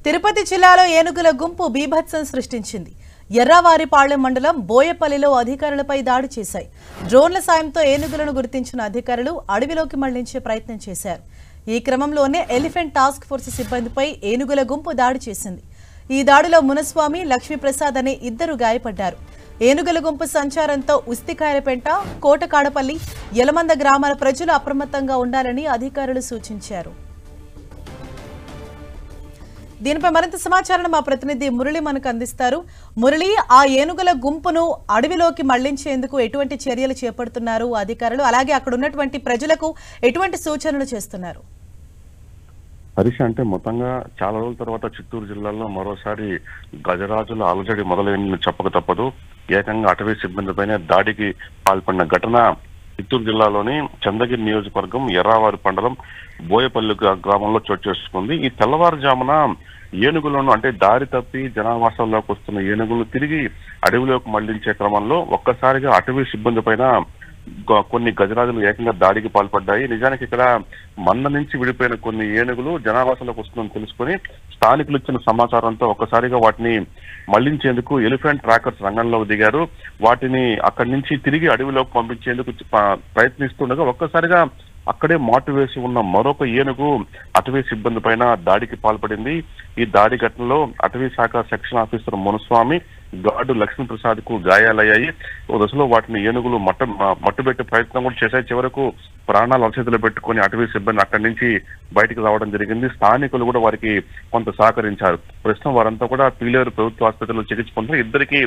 తిరుపతి జిల్లాలో ఏనుగుల గుంపు బీభత్సం సృష్టించింది. ఎర్రవారిపాళెం మండలం బోయపల్లిలో అధికారులపై దాడి చేశాయి. డ్రోన్ల సాయంతో ఏనుగులను గుర్తించిన అధికారులు అడవిలోకి మళ్లించే ప్రయత్నం చేశారు. ఈ క్రమంలోనే ఎలిఫెంట్ టాస్క్ ఫోర్స్ సిబ్బందిపై ఏనుగుల గుంపు దాడి చేసింది. ఈ దాడిలో మునస్వామి, లక్ష్మీప్రసాద్ అనే ఇద్దరు గాయపడ్డారు. ఏనుగుల గుంపు సంచారంతో ఉస్తికాయలపేట, కోటకాడపల్లి, యలమంద గ్రామాల ప్రజలు అప్రమత్తంగా ఉండాలని అధికారులు సూచించారు. దీనిపై మరింత సమాచారం మా ప్రతినిధి మురళి మనకు అందిస్తారు. మురళి, ఆ ఏనుగుల గుంపును అడవిలోకి మళ్లించేందుకు ఎటువంటి చర్యలు చేపడుతున్నారు అధికారులు? అలాగే అక్కడ ఉన్నటువంటి ప్రజలకు ఎటువంటి సూచనలు చేస్తున్నారు? హరీష్, అంటే మొత్తంగా చాలా రోజుల తర్వాత చిత్తూరు జిల్లాలో మరోసారి గజరాజుల అలజడి మొదలైందని చెప్పక తప్పదు. ఏకంగా అటవీ సిబ్బందిపైన దాడికి పాల్పడిన ఘటన చిత్తూరు జిల్లాలోని చంద్రగిరి నియోజకవర్గం ఎర్రావారి మండలం బోయపల్లి గ్రామంలో చోటు చేసుకుంది. ఈ తెల్లవారుజామున ఏనుగులను, అంటే దారి తప్పి జనావాసాల్లోకి వస్తున్న ఏనుగులను తిరిగి అడవిలోకి మళ్లించే క్రమంలో ఒక్కసారిగా అటవీ సిబ్బంది పైన కొన్ని గజరాజులు ఏకంగా దాడికి పాల్పడ్డాయి. నిజానికి ఇక్కడ మంద నుంచి విడిపోయిన కొన్ని ఏనుగులు జనావాసాలకు వస్తుందని తెలుసుకుని స్థానికులు ఇచ్చిన సమాచారంతో ఒక్కసారిగా వాటిని మళ్లించేందుకు ఎలిఫెంట్ ట్రాకర్స్ రంగంలోకి దిగారు. వాటిని అక్కడి నుంచి తిరిగి అడవిలోకి పంపించేందుకు ప్రయత్నిస్తుండగా ఒక్కసారిగా అక్కడే మాటు వేసి ఉన్న మరొక ఏనుగు అటవీ సిబ్బంది పైన దాడికి పాల్పడింది. ఈ దాడి ఘటనలో అటవీ శాఖ section officer Munuswamy, guard Lakshmi Prasad కు గాయాలయ్యాయి. ఓ దశలో వాటిని ఏనుగులు మట్టుబెట్టే ప్రయత్నం కూడా చేశాయి. చివరకు ప్రాణాలు అరచేతిలో పెట్టుకుని అటవీ సిబ్బంది అక్కడి నుంచి బయటకు రావడం జరిగింది. స్థానికులు కూడా వారికి కొంత సహకరించారు. ప్రస్తుతం వారంతా కూడా పీలేరు ప్రభుత్వ ఆసుపత్రిలో చికిత్స పొందుతారు. ఇద్దరికి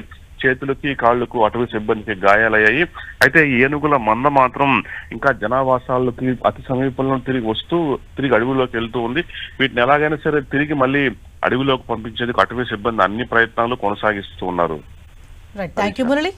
చేతులకి, కాళ్లకు అటవీ సిబ్బందికి గాయాలయ్యాయి. అయితే ఈ ఏనుగుల మంద మాత్రం ఇంకా జనావాసాలకి అతి సమీపంలో తిరిగి అడవిలోకి వెళ్తూ ఉంది. వీటిని ఎలాగైనా సరే తిరిగి మళ్ళీ అడవిలోకి పంపించేందుకు అటవీ సిబ్బంది అన్ని ప్రయత్నాలు కొనసాగిస్తూ ఉన్నారు. థాంక్యూ మురళి.